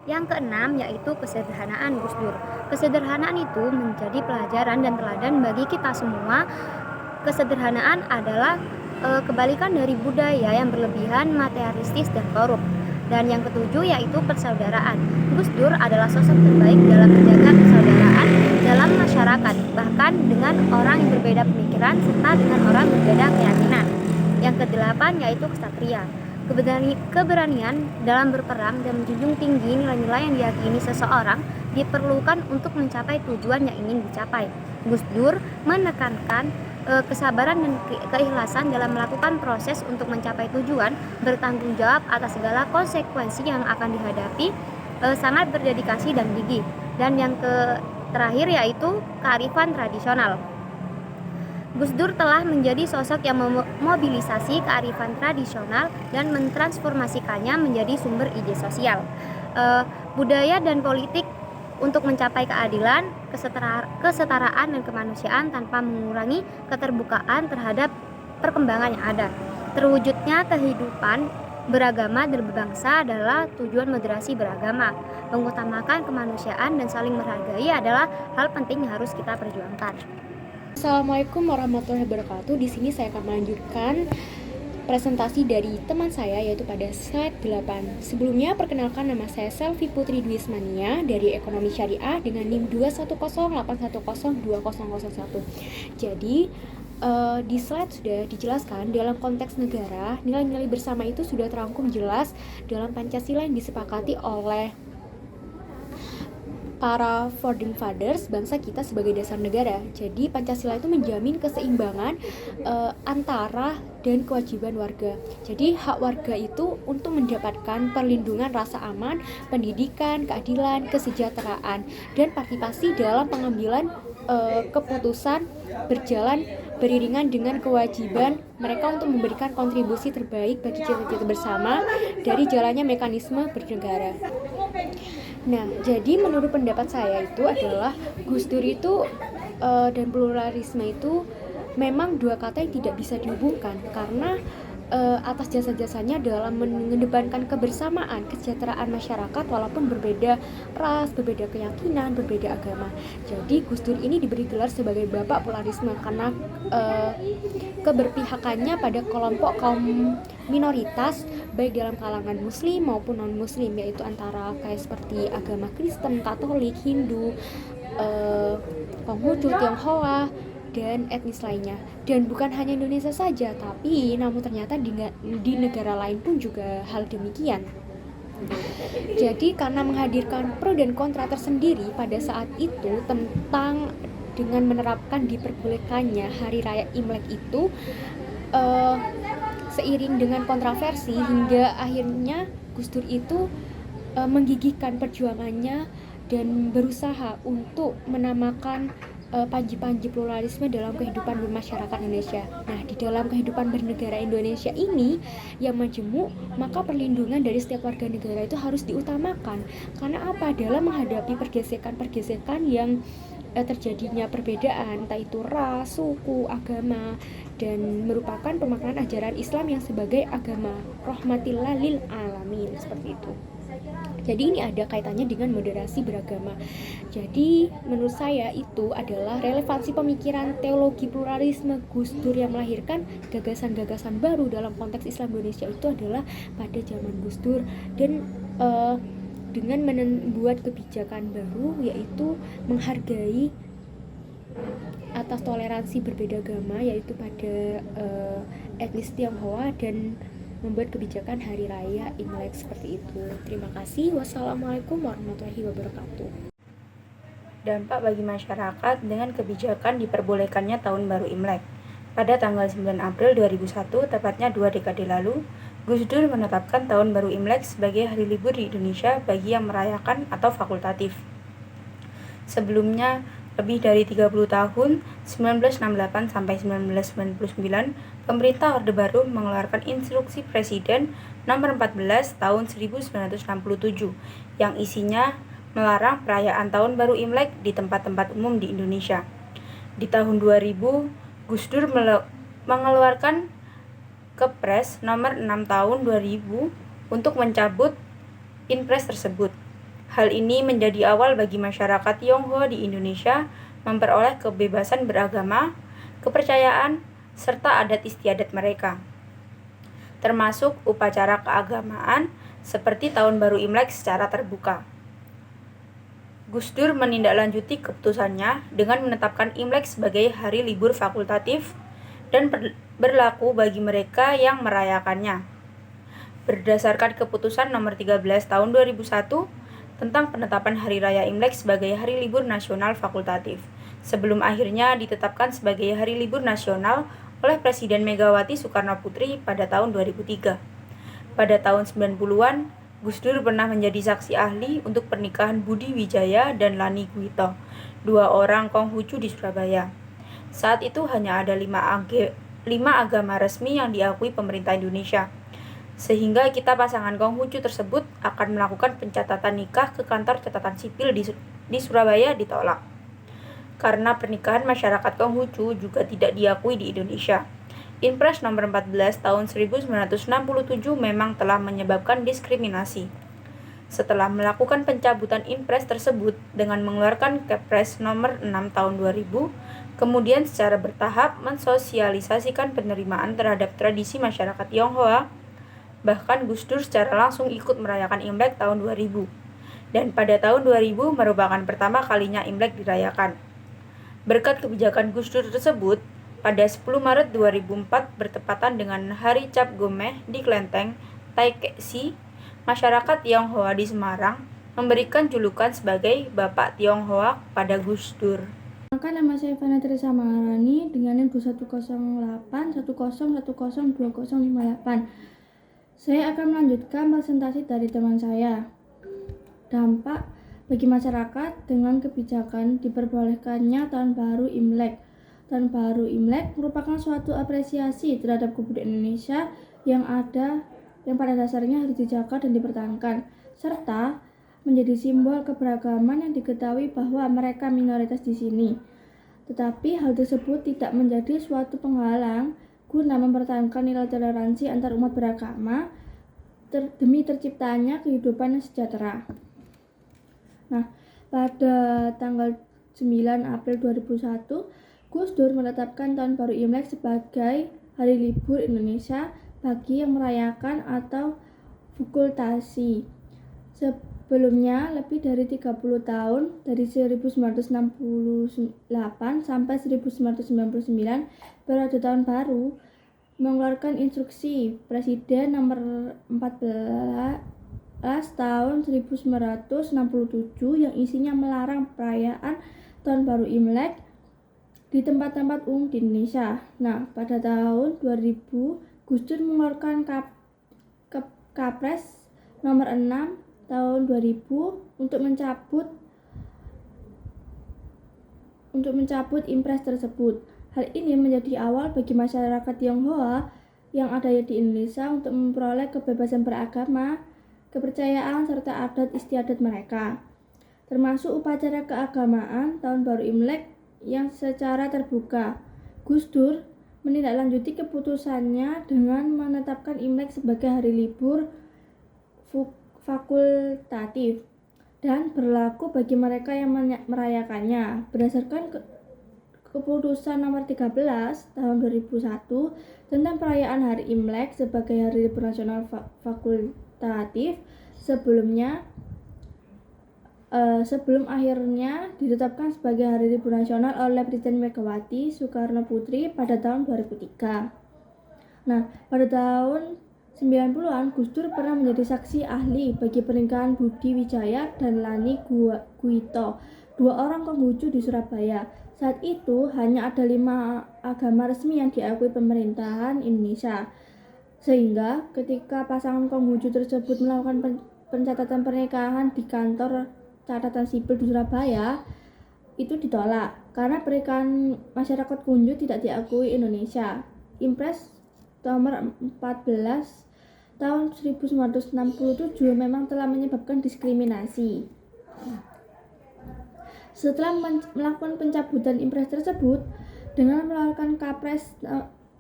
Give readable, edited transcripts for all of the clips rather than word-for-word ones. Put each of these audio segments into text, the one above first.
Yang keenam yaitu kesederhanaan Gus Dur. Kesederhanaan itu menjadi pelajaran dan teladan bagi kita semua. Kesederhanaan adalah kebalikan dari budaya yang berlebihan, materialistis dan korup. Dan yang ketujuh yaitu persaudaraan. Gus Dur adalah sosok terbaik dalam menjaga persaudaraan dalam masyarakat, bahkan dengan orang yang berbeda pemikiran serta dengan orang berbeda keyakinan. Yang kedelapan yaitu ksatria. Keberanian dalam berperang dan menjunjung tinggi nilai-nilai yang diyakini seseorang diperlukan untuk mencapai tujuan yang ingin dicapai. Gus Dur menekankan kesabaran dan keikhlasan dalam melakukan proses untuk mencapai tujuan, bertanggung jawab atas segala konsekuensi yang akan dihadapi, sangat berdedikasi dan gigih. Dan yang terakhir yaitu kearifan tradisional. Gus Dur telah menjadi sosok yang memobilisasi kearifan tradisional dan mentransformasikannya menjadi sumber ide sosial, budaya dan politik untuk mencapai keadilan, kesetaraan dan kemanusiaan tanpa mengurangi keterbukaan terhadap perkembangan yang ada. Terwujudnya kehidupan beragama dan berbangsa adalah tujuan moderasi beragama. Mengutamakan kemanusiaan dan saling menghargai adalah hal penting yang harus kita perjuangkan. Assalamualaikum warahmatullahi wabarakatuh. Di sini saya akan melanjutkan presentasi dari teman saya yaitu pada slide 8. Sebelumnya perkenalkan, nama saya Selvi Putri Dwismania dari Ekonomi Syariah dengan NIM 21081020001. Jadi di slide sudah dijelaskan dalam konteks negara, nilai-nilai bersama itu sudah terangkum jelas dalam Pancasila yang disepakati oleh para founding fathers bangsa kita sebagai dasar negara. Jadi Pancasila itu menjamin keseimbangan antara dan kewajiban warga. Jadi hak warga itu untuk mendapatkan perlindungan rasa aman, pendidikan, keadilan, kesejahteraan, dan partisipasi dalam pengambilan keputusan berjalan beriringan dengan kewajiban mereka untuk memberikan kontribusi terbaik bagi cita-cita bersama dari jalannya mekanisme bernegara. Nah, jadi menurut pendapat saya itu adalah Gus Dur itu dan pluralisme itu memang dua kata yang tidak bisa dihubungkan karena atas jasa-jasanya dalam mengedepankan kebersamaan, kesejahteraan masyarakat walaupun berbeda ras, berbeda keyakinan, berbeda agama. Jadi Gus Dur ini diberi gelar sebagai bapak pluralisme karena keberpihakannya pada kelompok kaum minoritas baik dalam kalangan muslim maupun non muslim, yaitu antara kayak seperti agama Kristen, Katolik, Hindu, Konghucu, Tionghoa dan etnis lainnya. Dan bukan hanya Indonesia saja, tapi namun ternyata di negara lain pun juga hal demikian. Jadi karena menghadirkan pro dan kontra tersendiri pada saat itu tentang dengan menerapkan diperbolehkannya hari raya Imlek itu seiring dengan kontroversi hingga akhirnya Gus Dur itu menggigihkan perjuangannya dan berusaha untuk menamakan panji-panji pluralisme dalam kehidupan bermasyarakat Indonesia. Nah, di dalam kehidupan bernegara Indonesia ini yang majemuk, maka perlindungan dari setiap warga negara itu harus diutamakan. Karena apa? Dalam menghadapi pergesekan-pergesekan yang terjadinya perbedaan, entah itu ras, suku, agama, dan merupakan pemaknaan ajaran Islam yang sebagai agama rahmatillah lil alamin, seperti itu. Jadi ini ada kaitannya dengan moderasi beragama. Jadi menurut saya itu adalah relevansi pemikiran teologi pluralisme Gus Dur yang melahirkan gagasan-gagasan baru dalam konteks Islam Indonesia itu adalah pada zaman Gus Dur dan dengan membuat kebijakan baru yaitu menghargai atas toleransi berbeda agama yaitu pada etnis Tionghoa dan membuat kebijakan hari raya Imlek seperti itu. Terima kasih. Wassalamualaikum warahmatullahi wabarakatuh. Dampak bagi masyarakat dengan kebijakan diperbolehkannya Tahun Baru Imlek. Pada tanggal 9 April 2001, tepatnya 2 dekade lalu, Gus Dur menetapkan Tahun Baru Imlek sebagai hari libur di Indonesia bagi yang merayakan atau fakultatif. Sebelumnya, lebih dari 30 tahun, 1968 sampai 1999, pemerintah Orde Baru mengeluarkan Instruksi Presiden Nomor 14 Tahun 1967 yang isinya melarang perayaan Tahun Baru Imlek di tempat-tempat umum di Indonesia. Di tahun 2000, Gus Dur mengeluarkan Kepres Nomor 6 Tahun 2000 untuk mencabut Inpres tersebut. Hal ini menjadi awal bagi masyarakat Tionghoa di Indonesia memperoleh kebebasan beragama, kepercayaan, serta adat istiadat mereka, termasuk upacara keagamaan seperti Tahun Baru Imlek secara terbuka. Gus Dur menindaklanjuti keputusannya dengan menetapkan Imlek sebagai hari libur fakultatif dan berlaku bagi mereka yang merayakannya. Berdasarkan keputusan nomor 13 tahun 2001 tentang penetapan Hari Raya Imlek sebagai hari libur nasional fakultatif, sebelum akhirnya ditetapkan sebagai hari libur nasional oleh Presiden Megawati Soekarnoputri pada tahun 2003. Pada tahun 90-an, Gus Dur pernah menjadi saksi ahli untuk pernikahan Budi Wijaya dan Lani Guito, 2 orang Konghucu di Surabaya. Saat itu hanya ada 5 agama resmi yang diakui pemerintah Indonesia, sehingga kita pasangan Konghucu tersebut akan melakukan pencatatan nikah ke kantor catatan sipil di Surabaya ditolak. Karena pernikahan masyarakat Konghucu juga tidak diakui di Indonesia. Inpres nomor 14 tahun 1967 memang telah menyebabkan diskriminasi. Setelah melakukan pencabutan Inpres tersebut dengan mengeluarkan Kepres nomor 6 tahun 2000, kemudian secara bertahap mensosialisasikan penerimaan terhadap tradisi masyarakat Tionghoa, bahkan Gus Dur secara langsung ikut merayakan Imlek tahun 2000. Dan pada tahun 2000 merupakan pertama kalinya Imlek dirayakan. Berkat kebijakan Gus Dur tersebut, pada 10 Maret 2004 bertepatan dengan Hari Cap Gomeh di Klenteng, Taikeshi, masyarakat Tionghoa di Semarang memberikan julukan sebagai Bapak Tionghoa pada Gus Dur. Maka nama saya Fana Teresa Maharani dengan NIM 10810102058. Saya akan melanjutkan presentasi dari teman saya. Dampak bagi masyarakat dengan kebijakan diperbolehkannya Tahun Baru Imlek. Tahun Baru Imlek merupakan suatu apresiasi terhadap kebudayaan Indonesia yang pada dasarnya harus dijaga dan dipertahankan, serta menjadi simbol keberagaman yang diketahui bahwa mereka minoritas di sini. Tetapi hal tersebut tidak menjadi suatu penghalang guna mempertahankan nilai toleransi antar umat beragama demi terciptanya kehidupan yang sejahtera. Nah, pada tanggal 9 April 2001, Gus Dur menetapkan Tahun Baru Imlek sebagai hari libur Indonesia bagi yang merayakan atau fakultasi. Sebelumnya, lebih dari 30 tahun, dari 1968 sampai 1999, periode Tahun Baru, mengeluarkan instruksi Presiden nomor 14 tahun 1967 yang isinya melarang perayaan Tahun Baru Imlek di tempat-tempat umum di Indonesia. Nah, pada tahun 2000, Gus Dur mengeluarkan Kapres nomor 6 tahun 2000 untuk mencabut Impres tersebut. Hal ini menjadi awal bagi masyarakat Tionghoa yang ada di Indonesia untuk memperoleh kebebasan beragama, kepercayaan, serta adat istiadat mereka, termasuk upacara keagamaan Tahun Baru Imlek yang secara terbuka. Gus Dur menindaklanjuti keputusannya dengan menetapkan Imlek sebagai hari libur fakultatif dan berlaku bagi mereka yang merayakannya. Berdasarkan keputusan nomor 13 tahun 2001 tentang perayaan Hari Imlek sebagai hari libur nasional fakultatif, sebelum akhirnya ditetapkan sebagai hari libur nasional oleh Presiden Megawati Soekarnoputri pada tahun 2003. Nah, pada tahun 90-an, Gus Dur pernah menjadi saksi ahli bagi pernikahan Budi Wijaya dan Lani Guito, 2 orang Konghucu di Surabaya. Saat itu hanya ada 5 agama resmi yang diakui pemerintahan Indonesia, sehingga ketika pasangan Konghucu tersebut melakukan pencatatan pernikahan di kantor catatan sipil di Surabaya, itu ditolak karena pernikahan masyarakat Konghucu tidak diakui Indonesia. Impres nomor 14 tahun 1967 memang telah menyebabkan diskriminasi. Setelah melakukan pencabutan Impres tersebut dengan mengeluarkan Kapres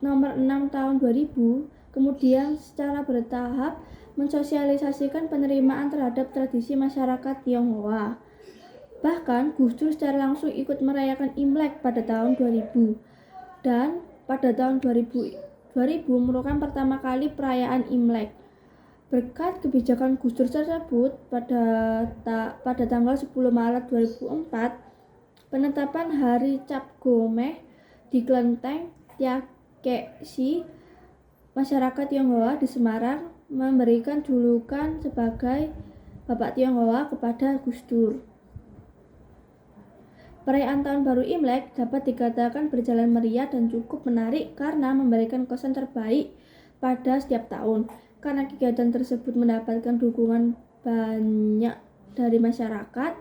nomor 6 tahun 2000, kemudian secara bertahap mensosialisasikan penerimaan terhadap tradisi masyarakat Tionghoa. Bahkan Gus Dur secara langsung ikut merayakan Imlek pada tahun 2000 dan pada tahun 2000 merupakan pertama kali perayaan Imlek. Berkat kebijakan Gus Dur tersebut, pada tanggal 10 Maret 2004, penetapan Hari Cap Gomeh di Klenteng Tiakeshi, masyarakat Tionghoa di Semarang memberikan julukan sebagai Bapak Tionghoa kepada Gus Dur. Perayaan Tahun Baru Imlek dapat dikatakan berjalan meriah dan cukup menarik karena memberikan kesan terbaik pada setiap tahun. Karena kegiatan tersebut mendapatkan dukungan banyak dari masyarakat,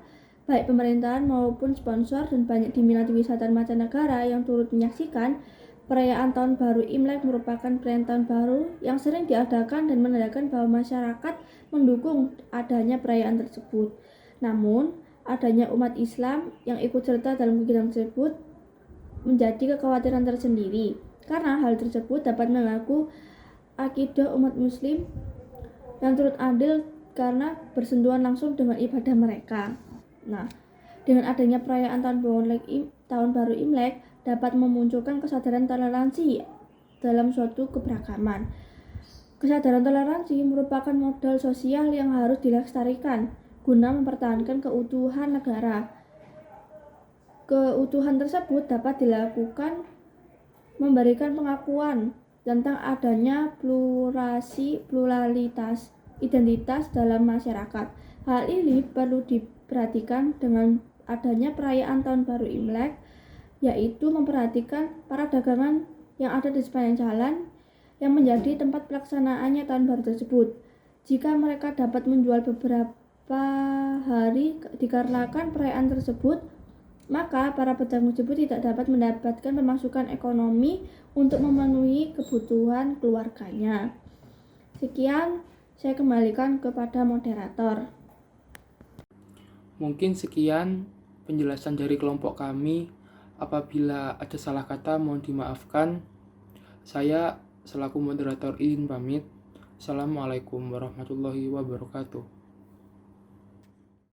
baik pemerintahan maupun sponsor, dan banyak diminati wisatawan mancanegara yang turut menyaksikan. Perayaan Tahun Baru Imlek merupakan perayaan tahun baru yang sering diadakan dan menandakan bahwa masyarakat mendukung adanya perayaan tersebut. Namun, adanya umat Islam yang ikut serta dalam kegiatan tersebut menjadi kekhawatiran tersendiri, karena hal tersebut dapat mengganggu akidah umat Muslim yang turut andil karena bersentuhan langsung dengan ibadah mereka. Nah, dengan adanya perayaan Tahun Baru Imlek dapat memunculkan kesadaran toleransi dalam suatu keberagaman. Kesadaran toleransi merupakan modal sosial yang harus dilestarikan guna mempertahankan keutuhan negara. Keutuhan tersebut dapat dilakukan memberikan pengakuan tentang adanya pluralitas identitas dalam masyarakat. Hal ini perlu diperhatikan dengan adanya perayaan Tahun Baru Imlek, yaitu memperhatikan para dagangan yang ada di sepanjang jalan yang menjadi tempat pelaksanaannya Tahun Baru tersebut. Jika mereka dapat menjual beberapa hari dikarenakan perayaan tersebut, maka para pedagang tersebut tidak dapat mendapatkan pemasukan ekonomi untuk memenuhi kebutuhan keluarganya. Sekian, saya kembalikan kepada moderator. Mungkin sekian penjelasan dari kelompok kami. Apabila ada salah kata, mohon dimaafkan. Saya selaku moderator izin pamit. Assalamualaikum warahmatullahi wabarakatuh.